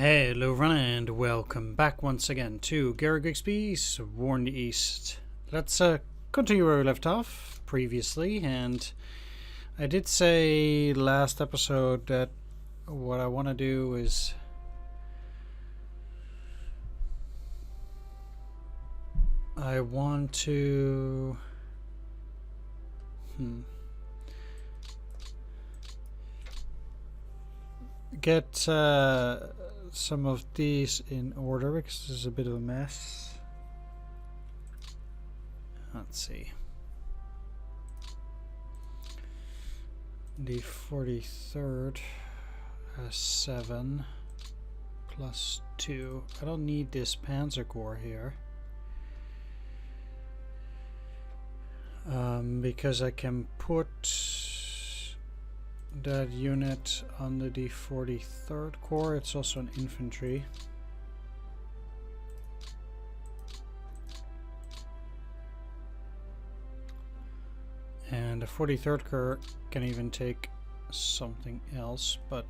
Hello everyone and welcome back once again to Gary Grigsby's War in the East. Let's continue where we left off previously, and I did say last episode that what I want to do is I want to get some of these in order because this is a bit of a mess. Let's see. The 43rd has 7 plus 2. I don't need this Panzer Corps here. Because I can put that unit under the 43rd Corps. It's also an infantry. And the 43rd Corps can even take something else, but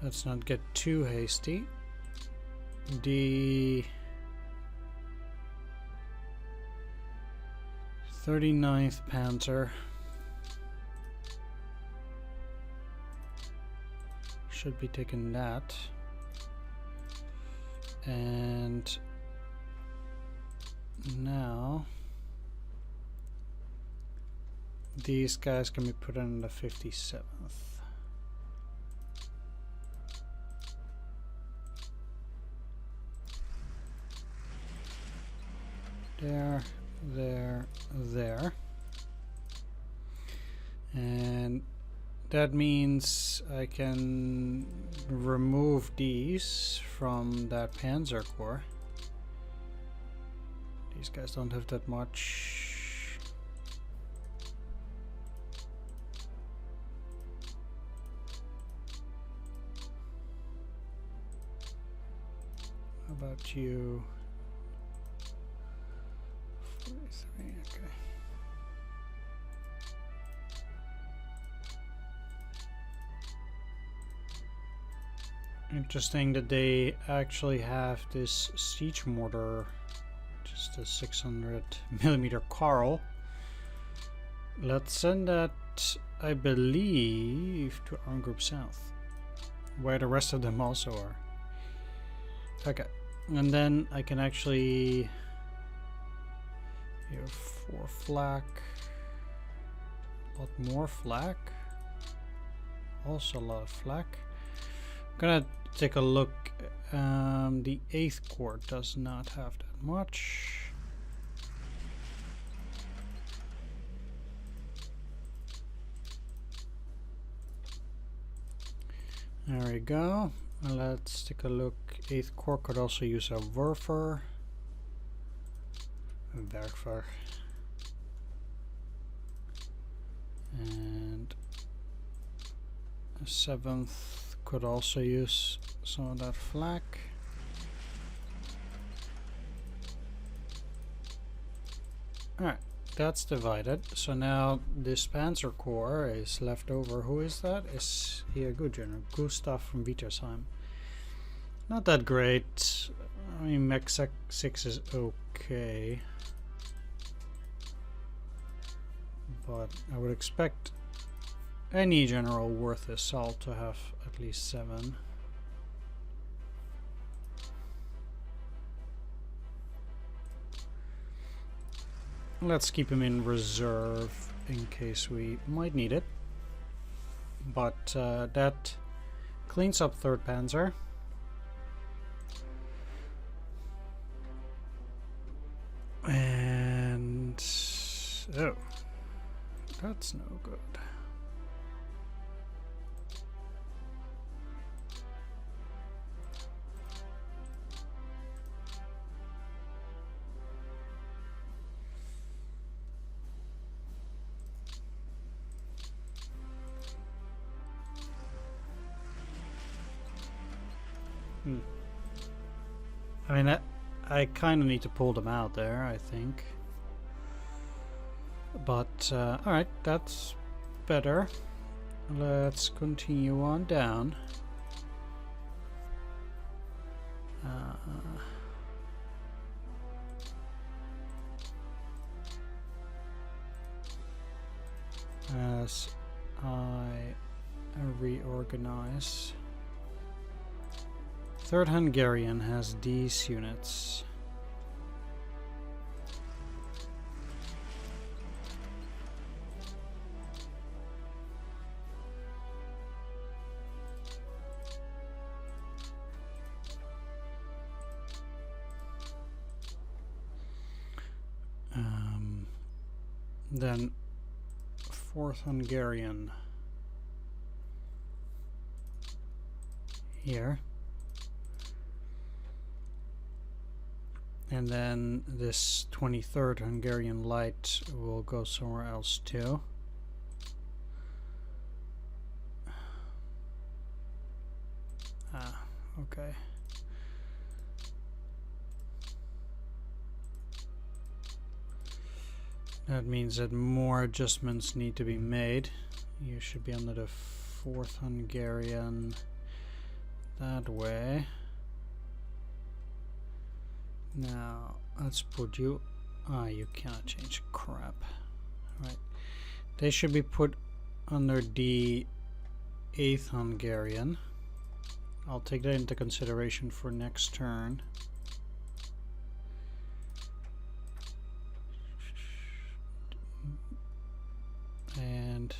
let's not get too hasty. The 39th Panzer should be taking that, and now these guys can be put in the 57th. There. And that means I can remove these from that Panzer Corps. These guys don't have that much. How about you? 43, okay. Interesting that they actually have this siege mortar, just a 600mm Carl. Let's send that, I believe, to Arm Group South, where the rest of them also are. Okay, and then I can actually here 4 flak, a lot more flak, also a lot of flak. I'm gonna take a look. The 8th Corps does not have that much. There we go. Let's take a look. 8th Corps could also use a Werfer. Werfer. And 7th could also use some of that flak. Alright, that's divided. So now this Panzer Corps is left over. Who is that? Is he a good general? Gustav from Wittersheim. Not that great. I mean, Mech 6 is okay. But I would expect any general worth his salt to have at least 7. Let's keep him in reserve in case we might need it. But that cleans up 3rd Panzer. And oh, that's no good. I mean, I kind of need to pull them out there, I think. But, alright, that's better. Let's continue on down. As I reorganize. 3rd Hungarian has these units. Then 4th Hungarian here, and then this 23rd Hungarian light will go somewhere else too. Okay. That means that more adjustments need to be made. You should be under the 4th Hungarian that way. Now, let's put you... you cannot change crap. Right. They should be put under the 8th Hungarian. I'll take that into consideration for next turn. And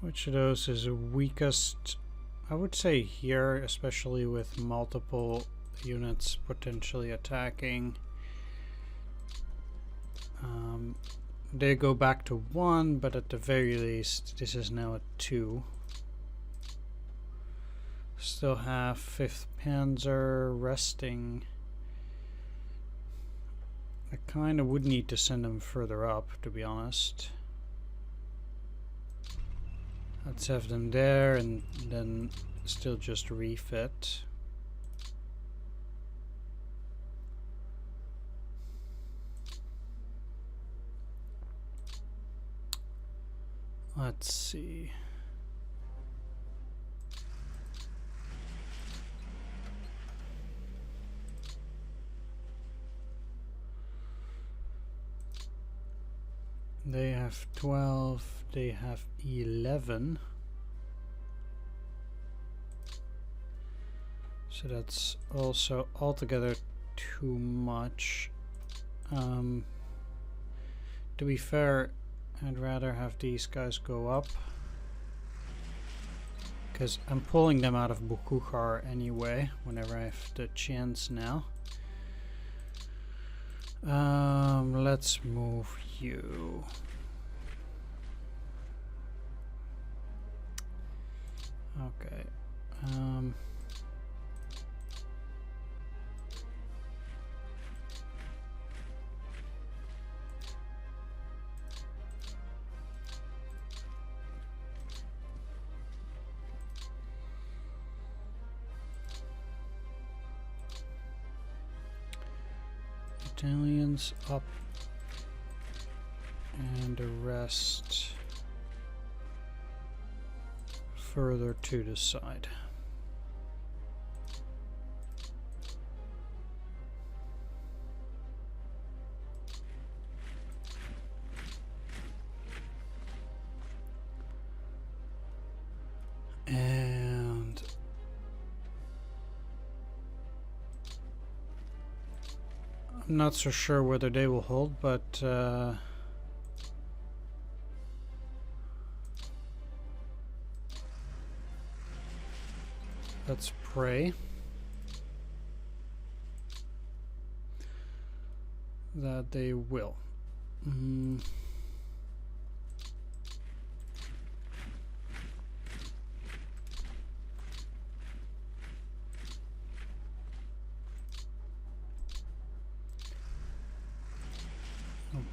which of those is weakest? I would say here, especially with multiple units potentially attacking. They go back to 1, but at the very least, this is now a 2. Still have 5th Panzer resting. I kind of would need to send them further up, to be honest. Let's have them there and then still just refit. Let's see. They have 12, they have 11. So that's also altogether too much. To be fair, I'd rather have these guys go up, because I'm pulling them out of Bukukhar anyway, whenever I have the chance now. Let's move you. Okay. Italians up, and the rest further to the side. And I'm not so sure whether they will hold, but let's pray that they will.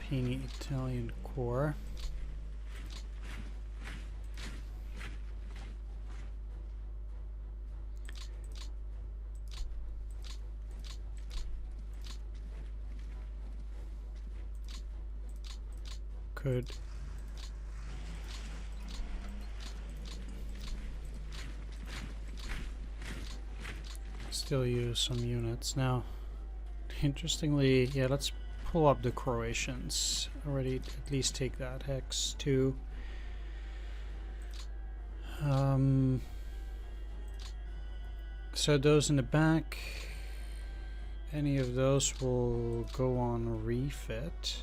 teeny Italian corps. Could still use some units now. Interestingly, yeah, let's pull up the Croatians. Already at least take that hex too. So those in the back, any of those will go on refit.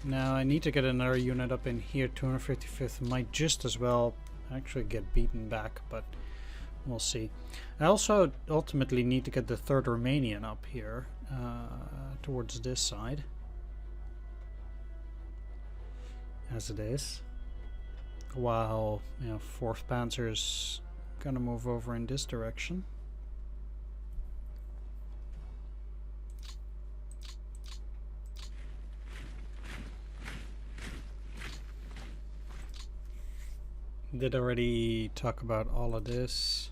Now I need to get another unit up in here. 255th might just as well actually get beaten back, but we'll see. I also ultimately need to get the 3rd Romanian up here towards this side, as it is, while 4th Panzer's gonna move over in this direction. Did already talk about all of this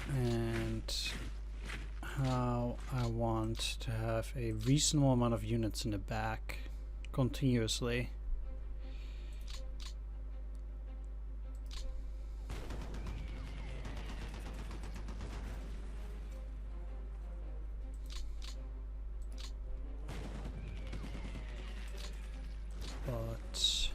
and how I want to have a reasonable amount of units in the back continuously. But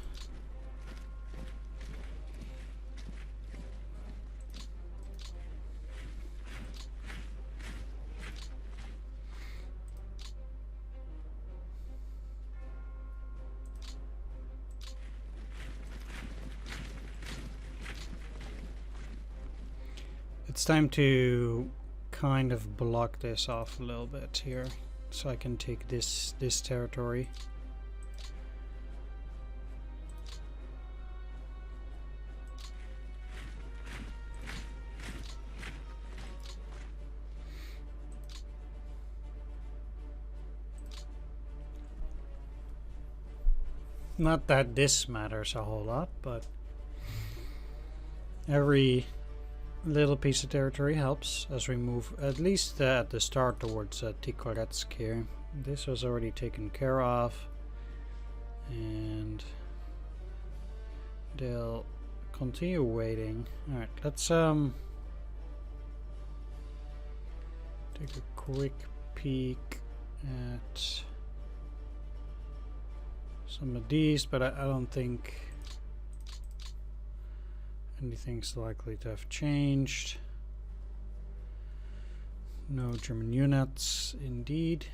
it's time to kind of block this off a little bit here, so I can take this territory. Not that this matters a whole lot, but every little piece of territory helps as we move, at least at the start, towards Tikoretsk here. This was already taken care of, and they'll continue waiting. Alright, let's take a quick peek at some of these, but I don't think anything's likely to have changed. No German units, indeed.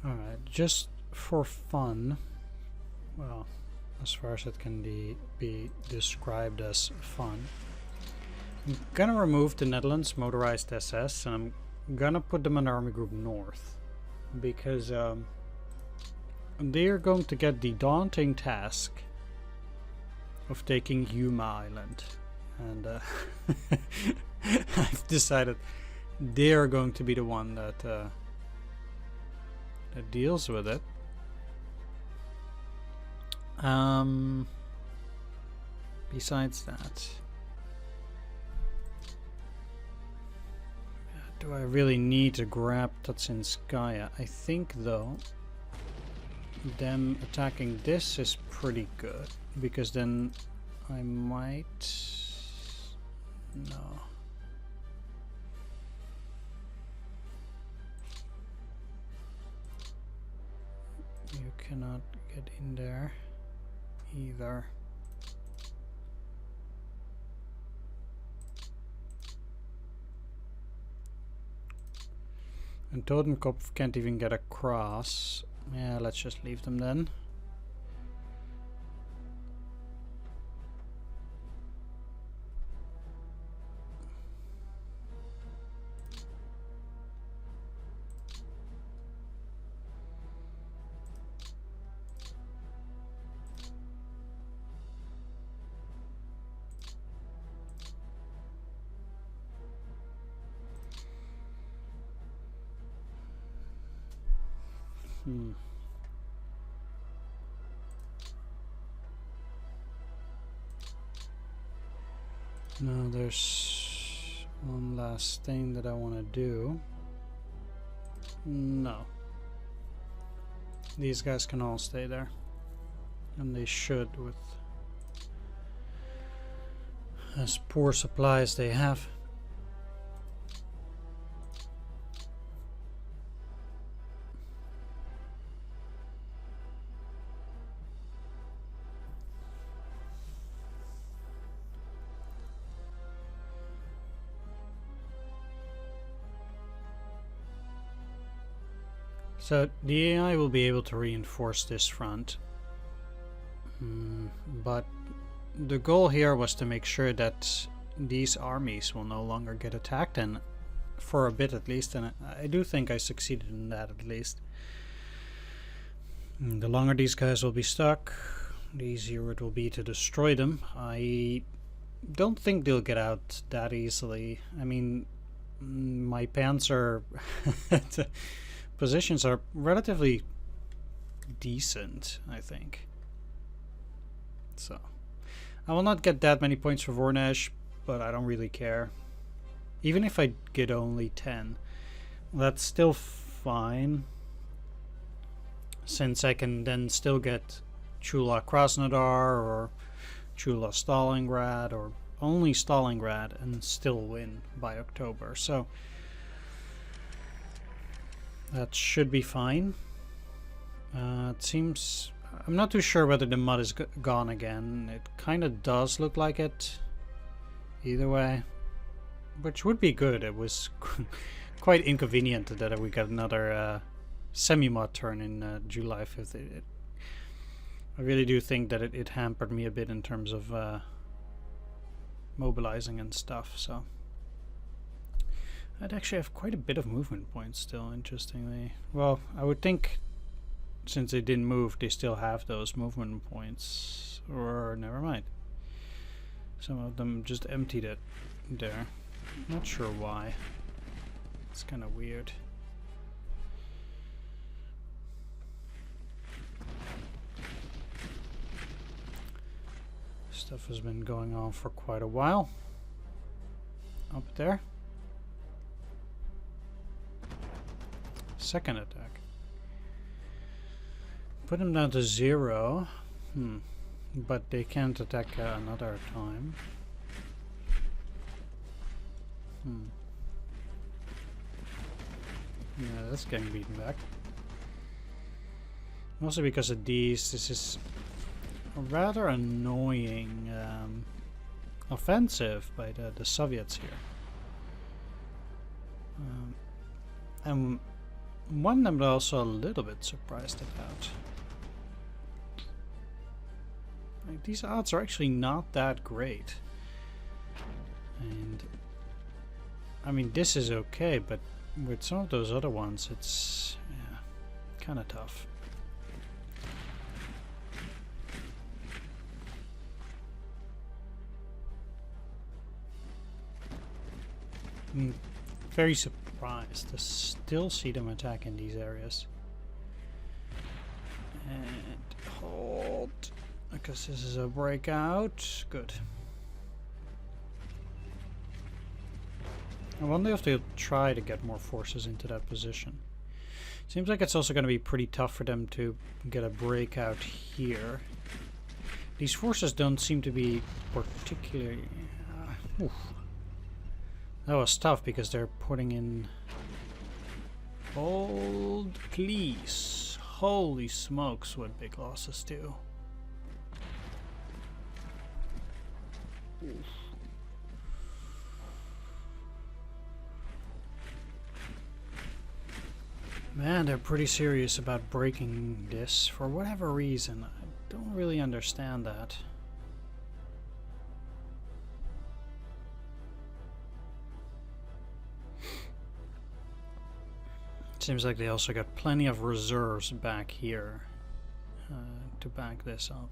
Alright, just for fun, well, as far as it can be described as fun, I'm gonna remove the Netherlands motorized SS and I'm gonna put them in Army Group North, because they're going to get the daunting task of taking Yuma Island, and I've decided they're going to be the one that that deals with it. Besides that, do I really need to grab Tatsinskaya? I think though them attacking this is pretty good, because then I might... no. You cannot get in there either. And Totenkopf can't even get across. Yeah, let's just leave them then. Now there's one last thing that I want to do. No. These guys can all stay there. And they should, with as poor supply as they have. So the AI will be able to reinforce this front, but the goal here was to make sure that these armies will no longer get attacked, and for a bit at least, and I do think I succeeded in that at least. The longer these guys will be stuck, the easier it will be to destroy them. I don't think they'll get out that easily. I mean, my Panzer positions are relatively decent, I think. So I will not get that many points for Vornesh, but I don't really care. Even if I get only 10, that's still fine, since I can then still get Chula Krasnodar or Chula Stalingrad or only Stalingrad and still win by October. So that should be fine. It seems... I'm not too sure whether the mud is gone again. It kind of does look like it. Either way. Which would be good. It was quite inconvenient that we got another semi-mud turn in July 5th. I really do think that it hampered me a bit in terms of mobilizing and stuff. So I'd actually have quite a bit of movement points still, interestingly. Well, I would think since they didn't move, they still have those movement points. Or never mind. Some of them just emptied it there. Not sure why. It's kind of weird. Stuff has been going on for quite a while. Up there. Second attack. Put them down to 0. But they can't attack another time. Yeah, that's getting beaten back. Mostly because of these. This is a rather annoying offensive by the Soviets here. And one I'm also a little bit surprised about. Like, these odds are actually not that great. And I mean, this is okay, but with some of those other ones, it's kind of tough. I'm very surprised to still see them attack in these areas. And hold, because this is a breakout. Good. I wonder if they'll try to get more forces into that position. Seems like it's also going to be pretty tough for them to get a breakout here. These forces don't seem to be particularly... That was tough because they're putting in... Hold, please. Holy smokes, what big losses do. Man, they're pretty serious about breaking this for whatever reason. I don't really understand that. Seems like they also got plenty of reserves back here to back this up.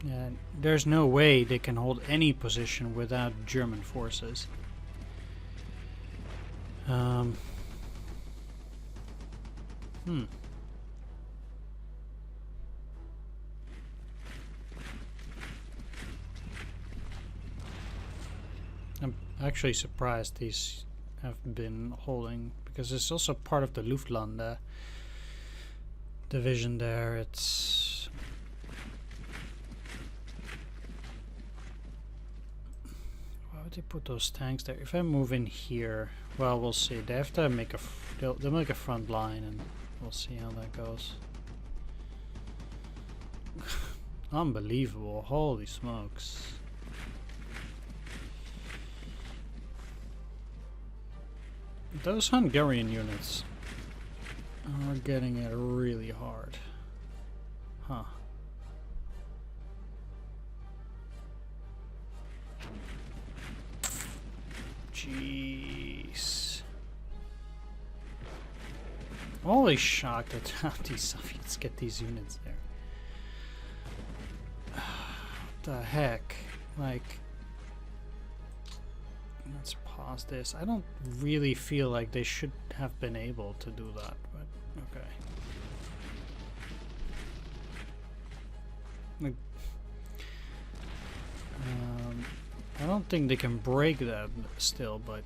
And there's no way they can hold any position without German forces. I'm actually surprised these have been holding, because it's also part of the Luftland division there. It's why would they put those tanks there? If I move in here, well, we'll see. They have to make a they'll make a front line, and we'll see how that goes. Unbelievable! Holy smokes! Those Hungarian units are getting it really hard. Huh. Jeez. I'm always shocked at how these Soviets get these units there. What the heck? Like, let's pause this. I don't really feel like they should have been able to do that, but okay. Like, I don't think they can break that still, but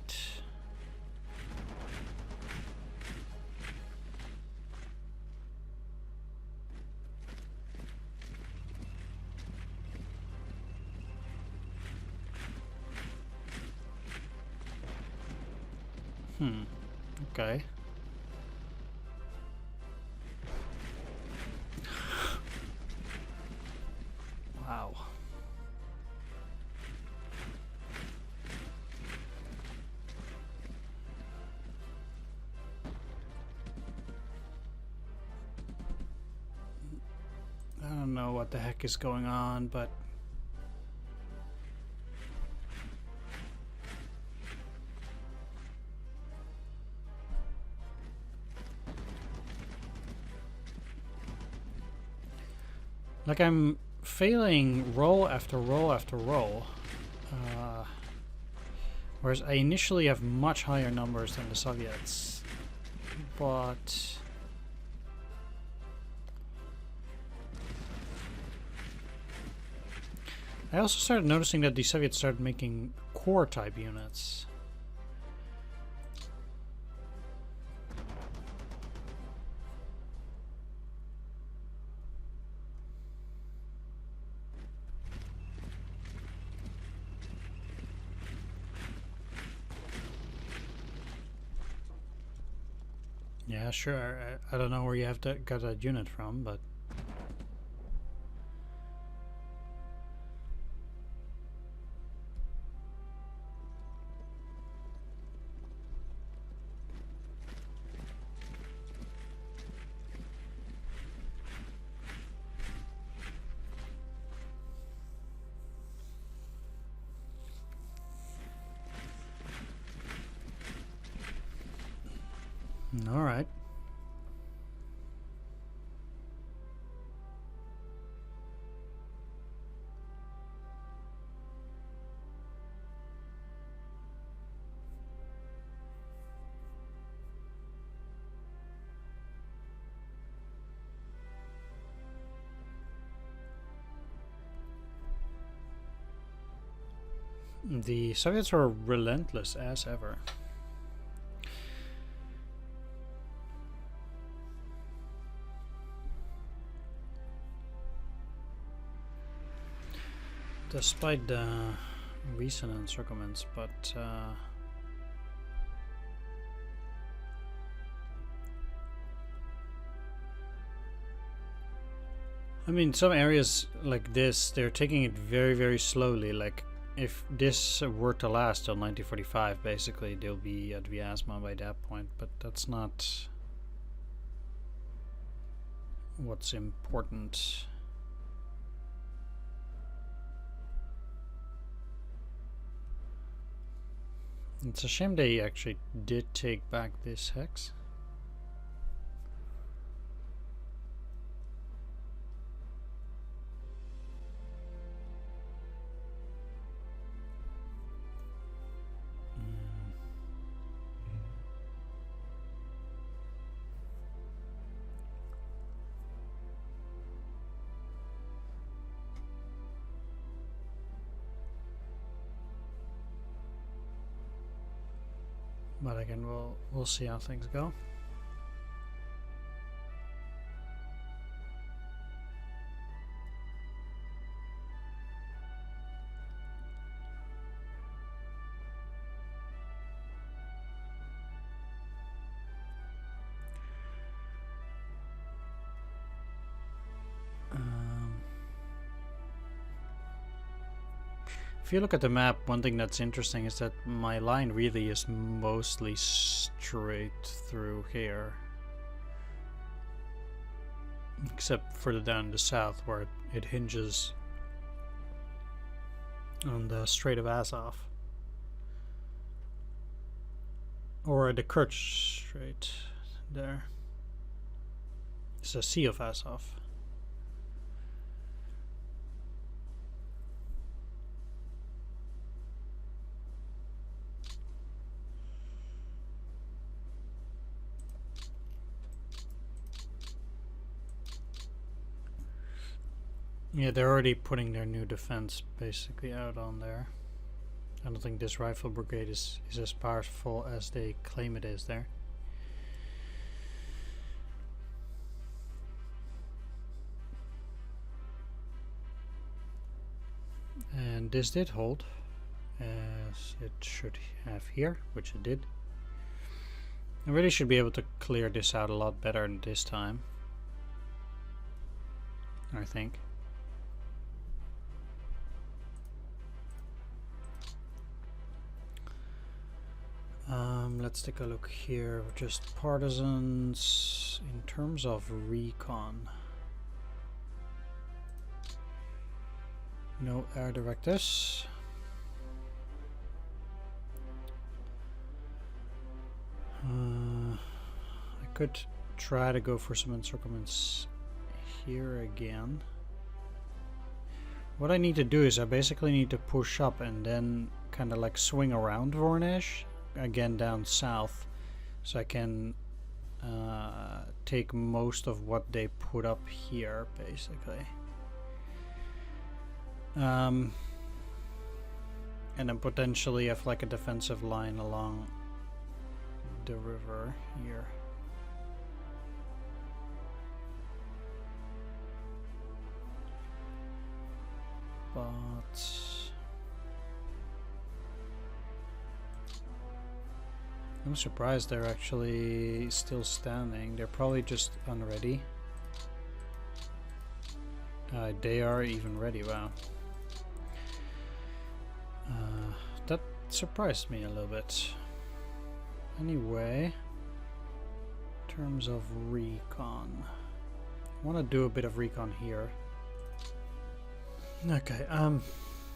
okay. Wow. I don't know what the heck is going on, but like I'm failing roll after roll after roll, whereas I initially have much higher numbers than the Soviets, but I also started noticing that the Soviets started making core type units. Yeah, sure. I don't know where you have got that unit from, but all right. The Soviets were relentless as ever. Despite the recent encirclements, but I mean, some areas like this, they're taking it very, very slowly. Like, if this were to last till 1945, basically, they'll be at Vyazma by that point, but that's not what's important. It's a shame they actually did take back this hex. But again, we'll see how things go. If you look at the map, one thing that's interesting is that my line really is mostly straight through here. Except further down in the south where it hinges on the Strait of Azov. Or the Kerch Strait there. It's a Sea of Azov. Yeah, they're already putting their new defense basically out on there. I don't think this rifle brigade is as powerful as they claim it is there. And this did hold, as it should have here, which it did. I really should be able to clear this out a lot better this time, I think. Let's take a look here. Just partisans in terms of recon. No air directives. I could try to go for some encirclements here again. What I need to do is I basically need to push up and then kind of like swing around Voronezh again down south, so I can take most of what they put up here basically. And then potentially have like a defensive line along the river here. But I'm surprised they're actually still standing. They're probably just unready. They are even ready, wow. That surprised me a little bit. Anyway, in terms of recon, I want to do a bit of recon here. Okay,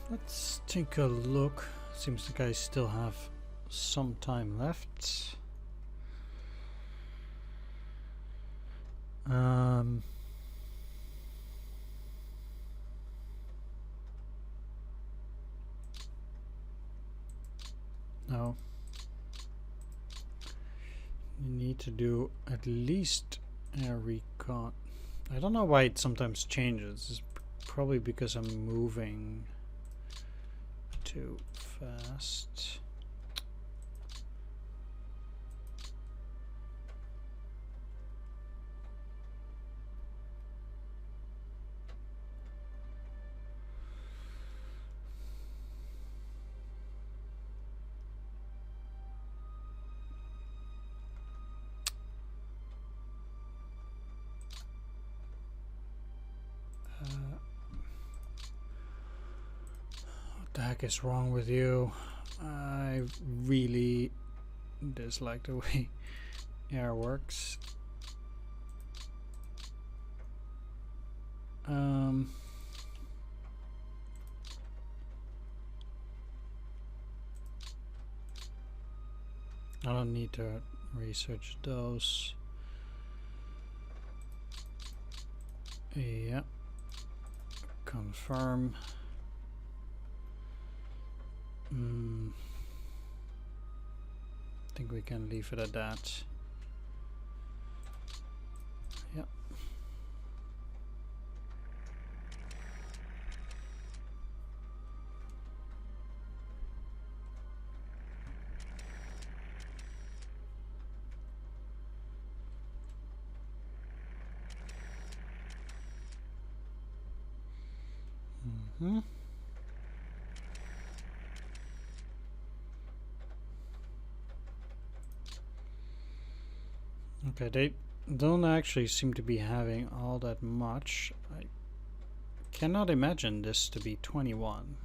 let's take a look. Seems the guys still have some time left. No. You need to do at least a recon. I don't know why it sometimes changes. It's probably because I'm moving too fast. What the heck is wrong with you? I really dislike the way air works. I don't need to research those. Yeah. Confirm. I think we can leave it at that. Yeah. Mm-hmm. Okay, they don't actually seem to be having all that much. I cannot imagine this to be 21.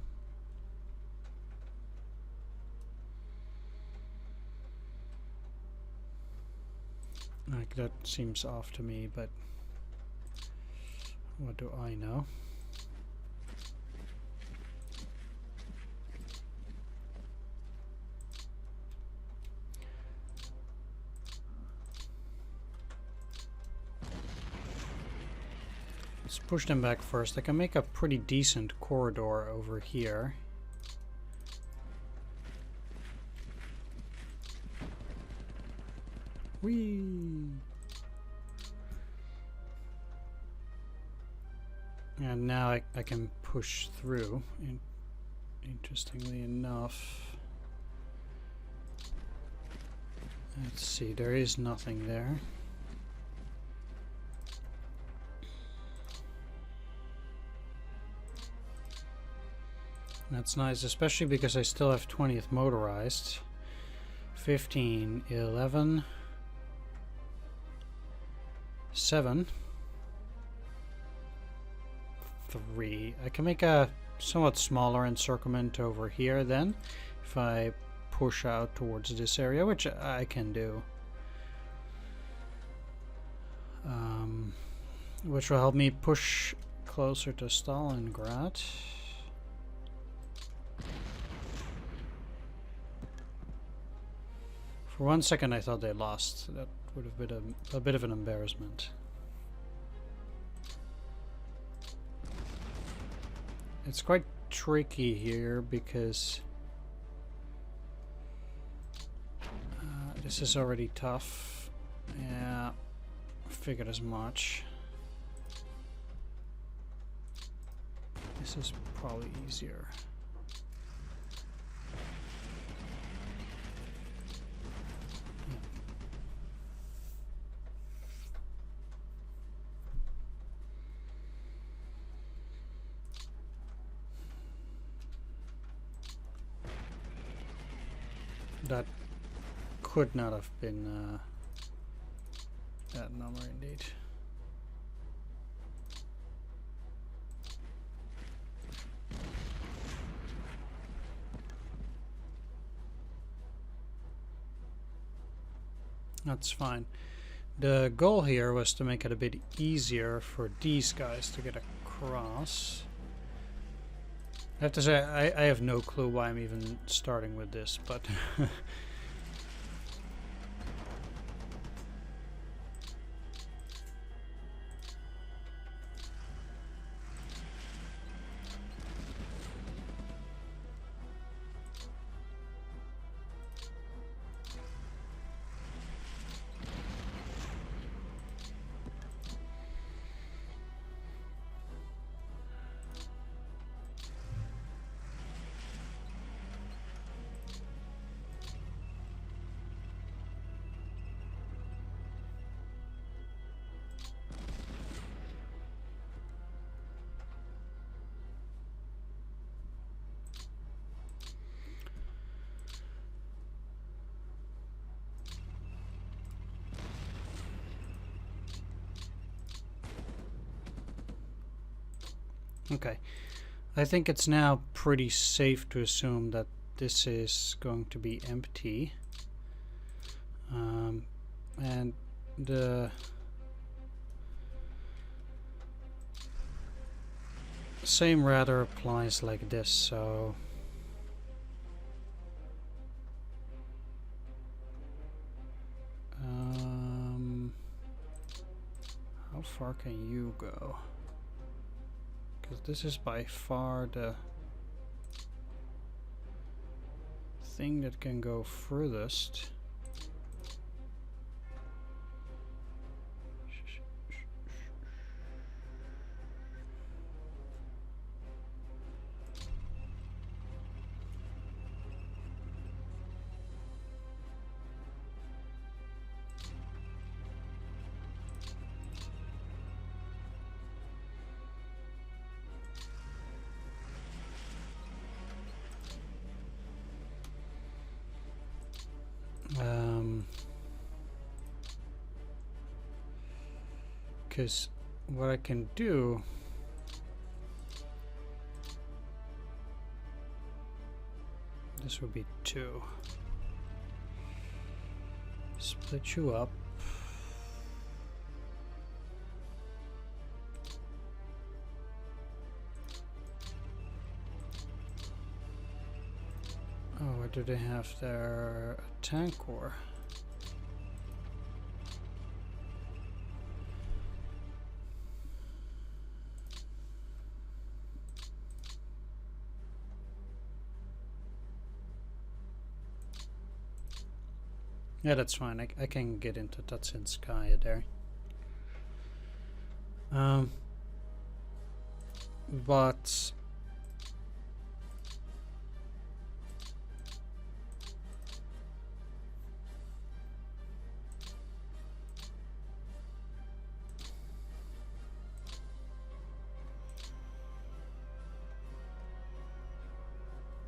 Like, that seems off to me, but what do I know? Let's push them back first. I can make a pretty decent corridor over here. Whee! And now I can push through. Interestingly enough. Let's see, there is nothing there. That's nice, especially because I still have 20th motorized. 15, 11, 7, 3. I can make a somewhat smaller encirclement over here then, if I push out towards this area, which I can do. Which will help me push closer to Stalingrad. For 1 second I thought they lost. That would have been a bit of an embarrassment. It's quite tricky here because this is already tough. Yeah, figured as much. This is probably easier. That could not have been that number indeed. That's fine. The goal here was to make it a bit easier for these guys to get across. I have to say, I have no clue why I'm even starting with this, but okay. I think it's now pretty safe to assume that this is going to be empty. And the same rather applies like this, so how far can you go? Because this is by far the thing that can go furthest. Because what I can do... This would be 2. Split you up. Oh, where do they have their tank core? Yeah, that's fine. I can get into Tatsinskaya there. But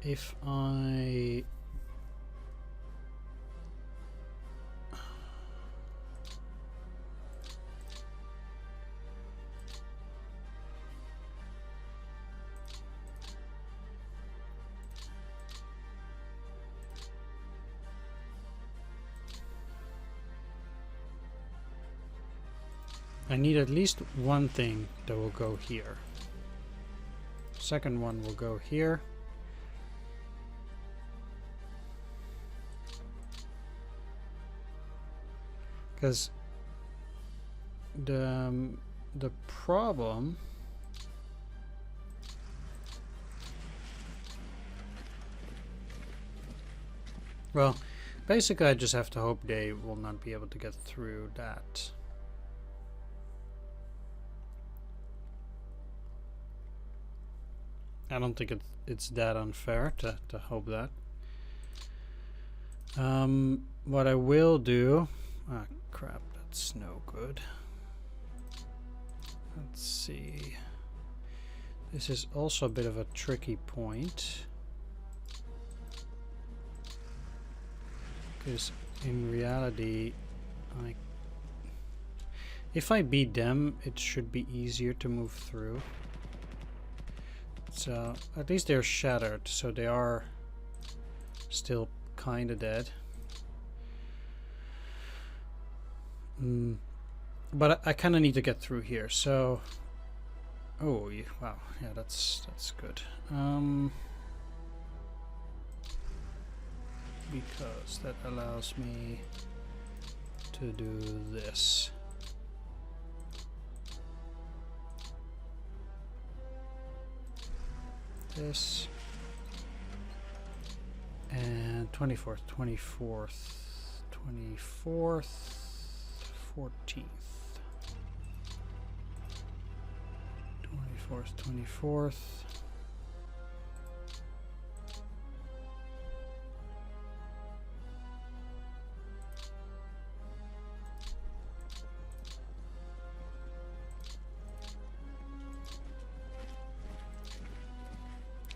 if I need at least one thing that will go here. Second one will go here. Because the problem well, basically I just have to hope they will not be able to get through that. I don't think it's that unfair to hope that. What I will do... Ah, crap, that's no good. Let's see. This is also a bit of a tricky point. Because in reality, if I beat them, it should be easier to move through. So at least they're shattered, so they are still kind of dead. But I kind of need to get through here. So, oh yeah, wow, yeah, that's good. Because that allows me to do this. This and 24th, 24th, 24th, 14th, 24th, 24th.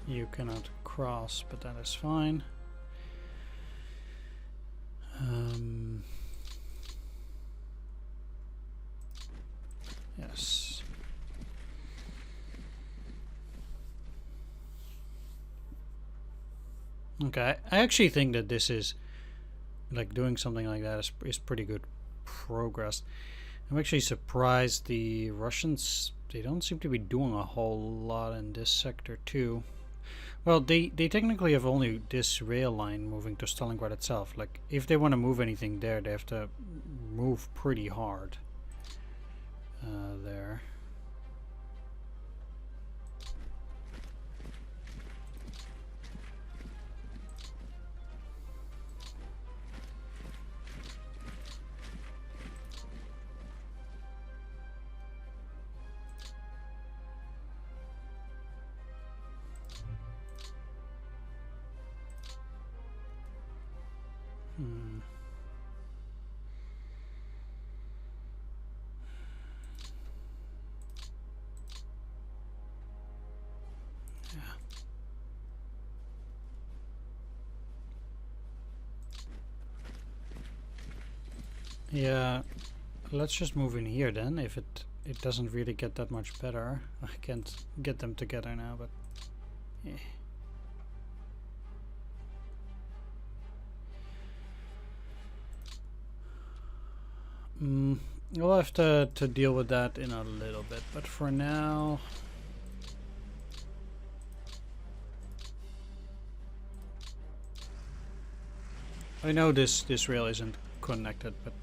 You cannot cross, but that is fine. Yes. Okay, I actually think that this is, like, doing something like that is pretty good progress. I'm actually surprised the Russians, they don't seem to be doing a whole lot in this sector too. Well, they technically have only this rail line moving to Stalingrad itself. Like, if they want to move anything there, they have to move pretty hard there. Yeah, let's just move in here then, if it it doesn't really get that much better. I can't get them together now, but yeah. We'll have to deal with that in a little bit, but for now, I know this rail isn't connected, but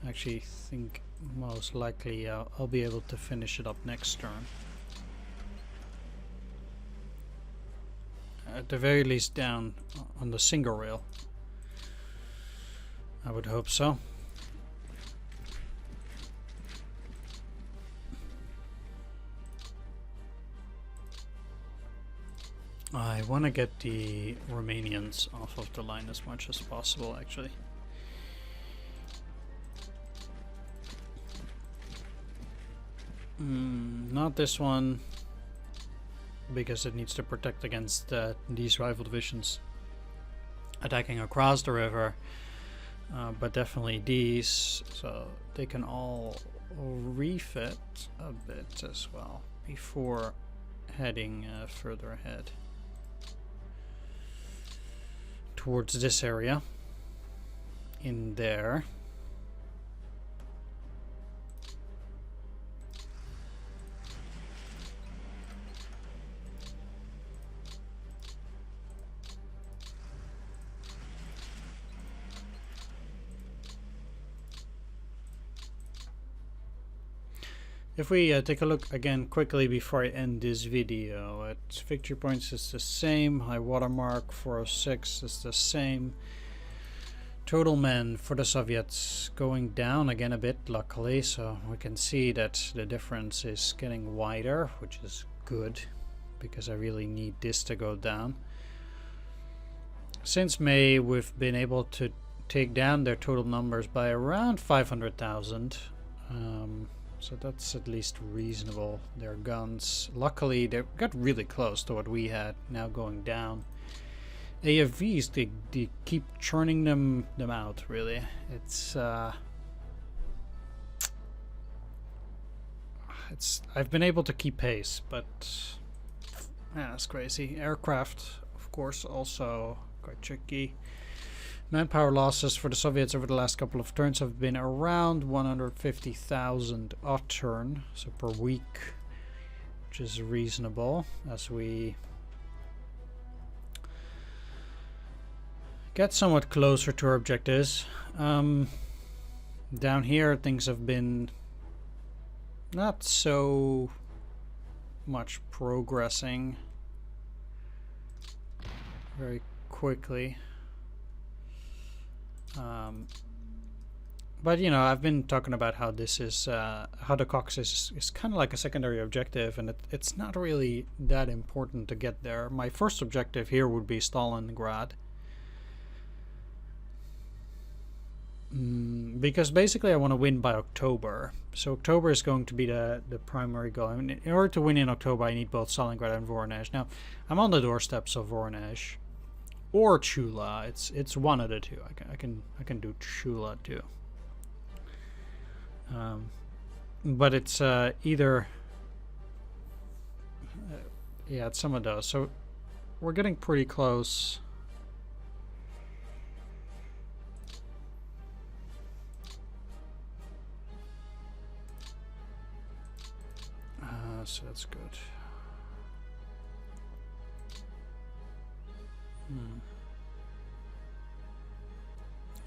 I actually think most likely I'll be able to finish it up next turn. At the very least down on the single rail. I would hope so. I want to get the Romanians off of the line as much as possible, actually. Not this one, because it needs to protect against these rival divisions attacking across the river, but definitely these, so they can all refit a bit as well before heading further ahead towards this area in there. If we take a look again quickly before I end this video, at victory points is the same, high water mark 406 is the same. Total men for the Soviets going down again a bit, luckily, so we can see that the difference is getting wider, which is good, because I really need this to go down. Since May, we've been able to take down their total numbers by around 500,000. So that's at least reasonable. Their guns, luckily, they got really close to what we had, now going down. AFVs, they keep churning them out, really. It's I've been able to keep pace, but yeah, that's crazy. Aircraft, of course, also quite tricky. Manpower losses for the Soviets over the last couple of turns have been around 150,000 a turn, so per week, which is reasonable as we get somewhat closer to our objectives. Down here, things have been not so much progressing very quickly. But you know, I've been talking about how this is how the Caucasus is kind of like a secondary objective, and it's not really that important to get there. My first objective here would be Stalingrad, because basically I want to win by October. So October is going to be the primary goal. I mean, in order to win in October, I need both Stalingrad and Voronezh. Now, I'm on the doorsteps of Voronezh or Chula. It's one of the two. I can do Chula too. But it's either yeah, it's some of those. So we're getting pretty close. So that's good.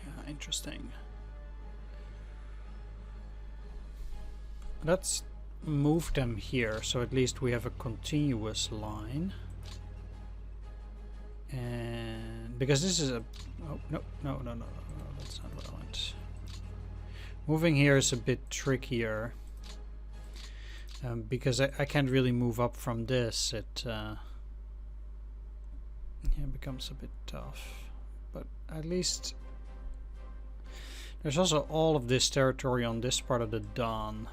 Yeah, interesting. Let's move them here, so at least we have a continuous line. And because this is a no, that's not what I want. Moving here is a bit trickier. Because I can't really move up from this, it becomes a bit tough. But at least there's also all of this territory on this part of the Don.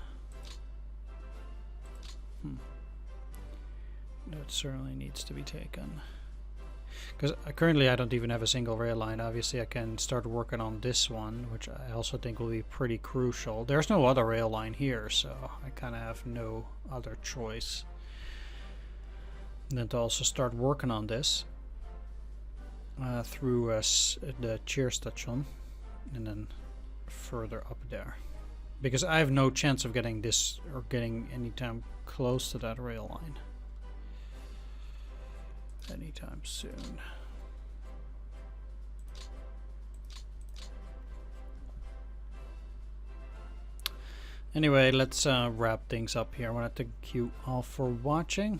That certainly needs to be taken. Because currently I don't even have a single rail line. Obviously I can start working on this one, which I also think will be pretty crucial. There's no other rail line here, so I kind of have no other choice than to also start working on this through the cheer station and then further up there. Because I have no chance of getting this or getting anytime close to that rail line anytime soon. Anyway, let's wrap things up here. I want to thank you all for watching.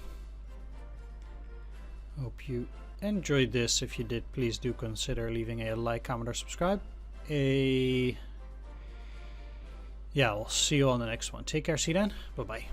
Hope you enjoyed this. If you did, please do consider leaving a like, comment, or subscribe. Yeah, I'll see you on the next one. Take care. See you then. Bye-bye.